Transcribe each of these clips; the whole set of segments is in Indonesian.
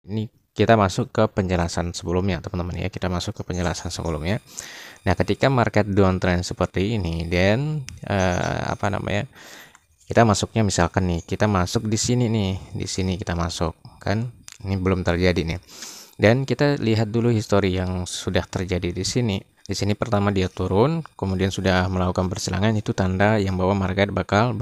ini kita masuk ke penjelasan sebelumnya teman-teman ya, kita masuk ke penjelasan sebelumnya. Nah, ketika market downtrend seperti ini dan apa namanya, kita masuknya misalkan nih, kita masuk di sini nih, di sini kita masuk kan, ini belum terjadi nih. Dan kita lihat dulu histori yang sudah terjadi di sini. Di sini pertama dia turun, kemudian sudah melakukan persilangan, itu tanda yang bahwa market bakal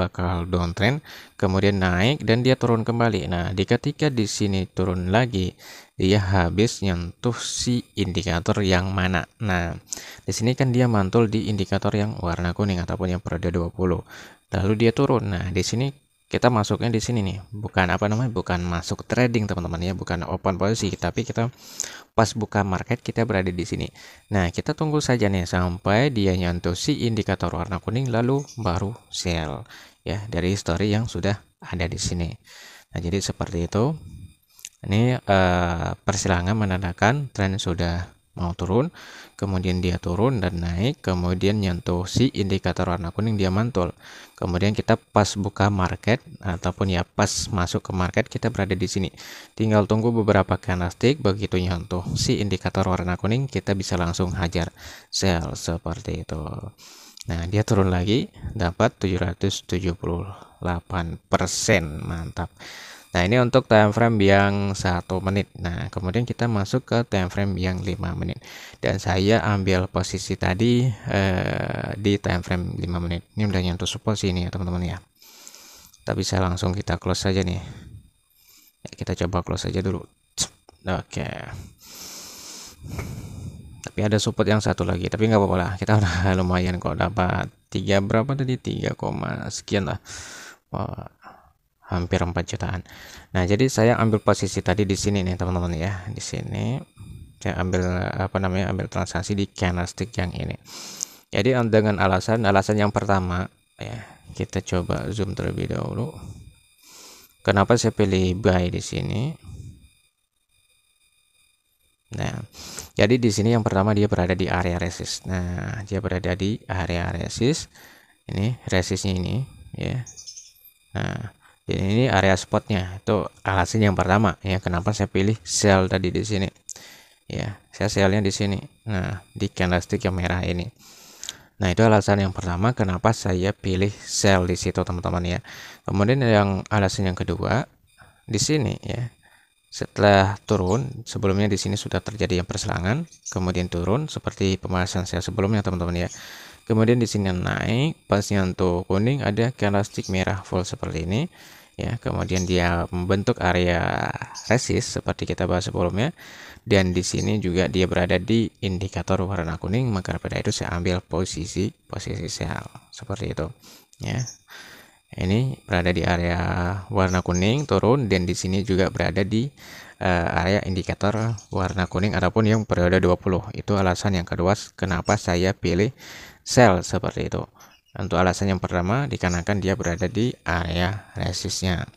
downtrend, kemudian naik dan dia turun kembali. Nah, ketika di sini turun lagi, dia habis nyentuh si indikator yang mana. Nah, di sini kan dia mantul di indikator yang warna kuning ataupun yang periode 20. Lalu dia turun. Nah, di sini kita masuknya di sini nih, bukan apa namanya, bukan masuk trading teman-teman ya, bukan open posisi, tapi kita pas buka market kita berada di sini. Nah, kita tunggu saja nih sampai dia nyentuh si indikator warna kuning lalu baru sell ya, dari history yang sudah ada di sini. Nah, jadi seperti itu. Ini persilangan menandakan tren sudah mau turun, kemudian dia turun dan naik, kemudian nyentuh si indikator warna kuning, dia mantul. Kemudian kita pas buka market ataupun ya pas masuk ke market kita berada di sini. Tinggal tunggu beberapa candlestick, begitu nyentuh si indikator warna kuning kita bisa langsung hajar sell seperti itu. Nah, dia turun lagi dapat 778%. Mantap. Nah, ini untuk time frame yang 1 menit. Nah, kemudian kita masuk ke time frame yang 5 menit. Dan saya ambil posisi tadi di time frame 5 menit. Ini udah nyentuh support sini ya, teman-teman ya. Kita bisa langsung kita close saja nih. Kita coba close saja dulu. Oke. Tapi ada support yang satu lagi, tapi nggak apa-apa lah. Kita udah lumayan kok, dapat 3 berapa tadi? 3, sekian lah. Wah, hampir 4 jutaan. Nah, jadi saya ambil posisi tadi di sini nih teman-teman ya. Di sini saya ambil apa namanya, ambil transaksi di candlestick yang ini. Jadi dengan alasan yang pertama ya, kita coba zoom terlebih dahulu. Kenapa saya pilih buy di sini? Nah, jadi di sini yang pertama dia berada di area resist. Nah, dia berada di area resist. Ini resistnya ini ya. Nah, jadi ini area spotnya, itu alasan yang pertama ya, kenapa saya pilih sell tadi di sini ya, saya sellnya di sini. Nah, di candlestick yang merah ini. Nah, itu alasan yang pertama kenapa saya pilih sell di situ teman-teman ya. Kemudian yang alasan yang kedua di sini ya, setelah turun, sebelumnya di sini sudah terjadi yang perselangan, kemudian turun seperti pembahasan saya sebelumnya teman-teman ya. Kemudian di sini naik, pas nyentuh kuning ada candlestick merah full seperti ini ya. Kemudian dia membentuk area resist seperti kita bahas sebelumnya, dan di sini juga dia berada di indikator warna kuning, maka pada itu saya ambil posisi sell seperti itu ya. Ini berada di area warna kuning turun, dan di sini juga berada di area indikator warna kuning ataupun yang periode 20. Itu alasan yang kedua kenapa saya pilih sell seperti itu. Untuk alasan yang pertama dikarenakan dia berada di area resistnya.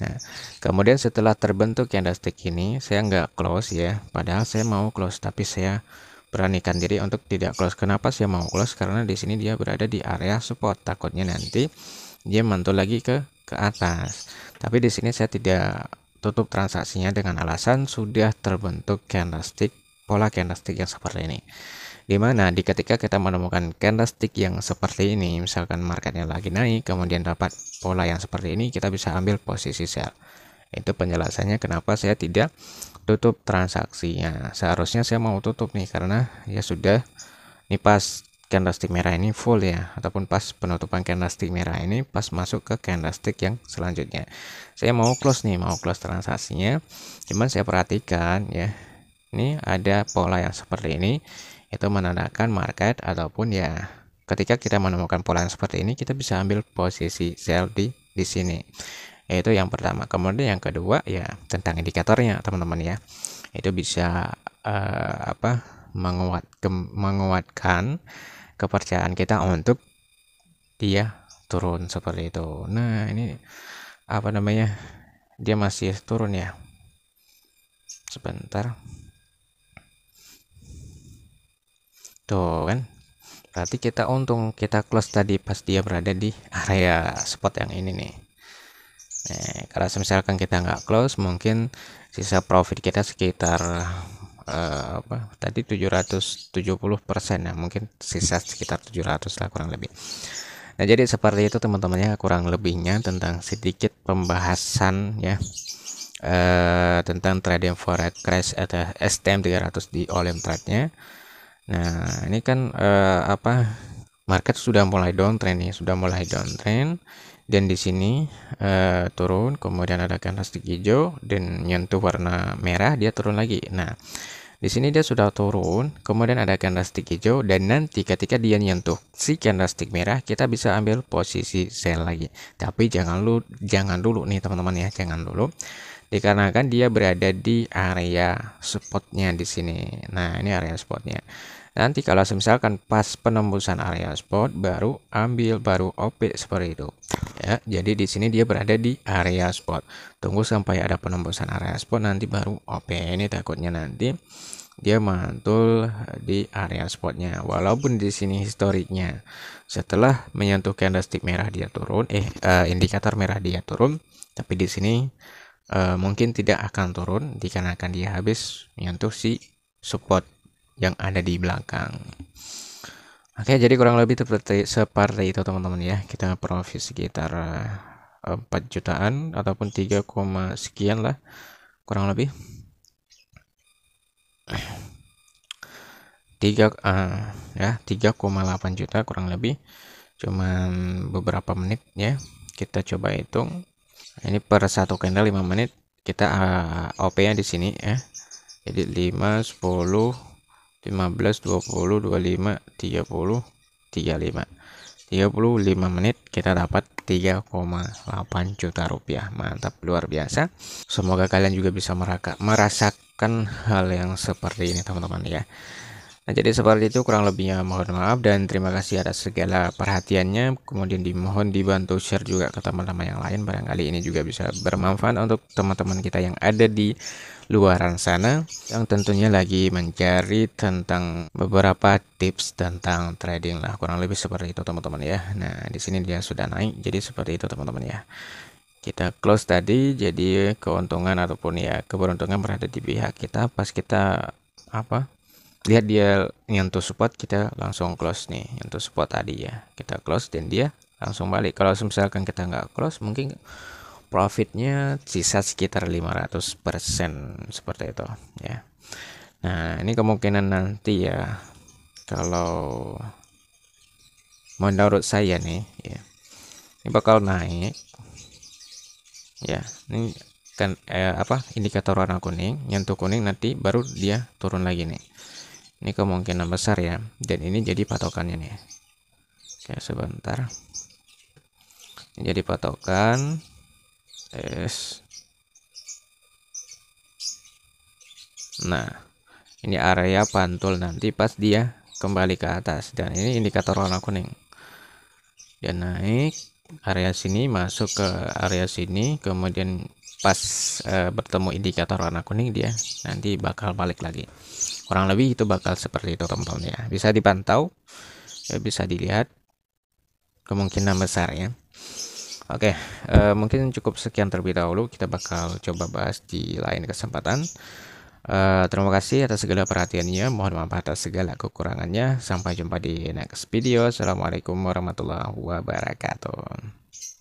Nah, kemudian setelah terbentuk candlestick ini saya nggak close ya, padahal saya mau close, tapi saya beranikan diri untuk tidak close. Kenapa saya mau close? Karena di sini dia berada di area support, takutnya nanti dia mantul lagi ke atas. Tapi di sini saya tidak tutup transaksinya dengan alasan sudah terbentuk candlestick, pola candlestick yang seperti ini. Dimana ketika kita menemukan candlestick yang seperti ini, misalkan marketnya lagi naik, kemudian dapat pola yang seperti ini, kita bisa ambil posisi sell. Itu penjelasannya kenapa saya tidak tutup transaksinya. Seharusnya saya mau tutup nih, karena ya sudah, ini pas candlestick merah ini full ya, ataupun pas penutupan candlestick merah ini pas masuk ke candlestick yang selanjutnya. Saya mau close nih, mau close transaksinya. Cuman saya perhatikan ya, ini ada pola yang seperti ini, itu menandakan market ataupun ya ketika kita menemukan pola yang seperti ini kita bisa ambil posisi sell di sini. Itu yang pertama. Kemudian yang kedua ya tentang indikatornya teman-teman ya. Itu bisa menguatkan kepercayaan kita untuk dia turun seperti itu. Nah, ini apa namanya, dia masih turun ya, sebentar tuh kan, berarti kita untung kita close tadi pas dia berada di area spot yang ini nih Kalau misalkan kita nggak close, mungkin sisa profit kita sekitar apa tadi 770%, ya mungkin sisa sekitar 700 lah kurang lebih. Nah, jadi seperti itu teman-temannya kurang lebihnya tentang sedikit pembahasan ya tentang trading forex crash atau STM 300 di Olim Trade-nya. Nah, ini kan apa market sudah mulai downtrend nih, sudah mulai downtrend, dan di sini turun, kemudian ada candlestick hijau dan nyentuh warna merah, dia turun lagi. Nah, di sini dia sudah turun, kemudian ada candlestick hijau, dan nanti ketika dia nyentuh si candlestick merah, kita bisa ambil posisi sell lagi. Tapi jangan dulu nih teman-teman ya, jangan dulu. Dikarenakan dia berada di area spotnya di sini. Nah, ini area spotnya. Nanti kalau misalkan pas penembusan area spot baru ambil, baru OP seperti itu. Ya, jadi di sini dia berada di area spot. Tunggu sampai ada penembusan area spot nanti baru OP. Ini takutnya nanti dia mantul di area spotnya. Walaupun di sini historiknya setelah menyentuh candlestick merah dia turun, indikator merah dia turun, tapi di sini mungkin tidak akan turun dikarenakan dia habis menyentuh si support yang ada di belakang. Oke, jadi kurang lebih seperti itu teman-teman ya. Kita profit sekitar 4 jutaan ataupun 3, sekian lah kurang lebih. 3,8 juta kurang lebih. Cuman beberapa menit ya. Kita coba hitung. Ini per satu candle 5 menit. Kita OP-nya di sini ya. Jadi 5, 10, 15, 20, 25, 30, 35. 35 menit kita dapat 3,8 juta rupiah. Mantap, luar biasa. Semoga kalian juga bisa merasakan hal yang seperti ini teman-teman ya. Nah, jadi seperti itu kurang lebihnya, mohon maaf dan terima kasih atas segala perhatiannya. Kemudian dimohon dibantu share juga ke teman-teman yang lain, barangkali ini juga bisa bermanfaat untuk teman-teman kita yang ada di luaran sana yang tentunya lagi mencari tentang beberapa tips tentang trading lah, kurang lebih seperti itu teman-teman ya. Nah, di sini dia sudah naik, jadi seperti itu teman-teman ya. Kita close tadi, jadi keuntungan ataupun ya keberuntungan berada di pihak kita. Pas kita lihat dia nyentuh support, kita langsung close nih, nyentuh support tadi ya, kita close dan dia langsung balik. Kalau misalkan kita nggak close, mungkin profitnya sisa sekitar 500% seperti itu ya. Nah, ini kemungkinan nanti ya, kalau menurut saya nih ya, ini bakal naik ya. Ini kan indikator warna kuning, nyentuh kuning, nanti baru dia turun lagi nih. Ini kemungkinan besar ya, dan ini jadi patokannya nih. Oke, sebentar. Ini jadi patokan. Nah, ini area pantul nanti pas dia kembali ke atas, dan ini indikator warna kuning. Dia naik area sini, masuk ke area sini, kemudian pas bertemu indikator warna kuning, dia nanti bakal balik lagi. Kurang lebih itu bakal seperti itu teman-teman ya. Bisa dipantau ya, bisa dilihat kemungkinan besar ya. Oke, mungkin cukup sekian terlebih dahulu. Kita bakal coba bahas di lain kesempatan. Terima kasih atas segala perhatiannya. Mohon maaf atas segala kekurangannya. Sampai jumpa di next video. Assalamualaikum warahmatullahi wabarakatuh.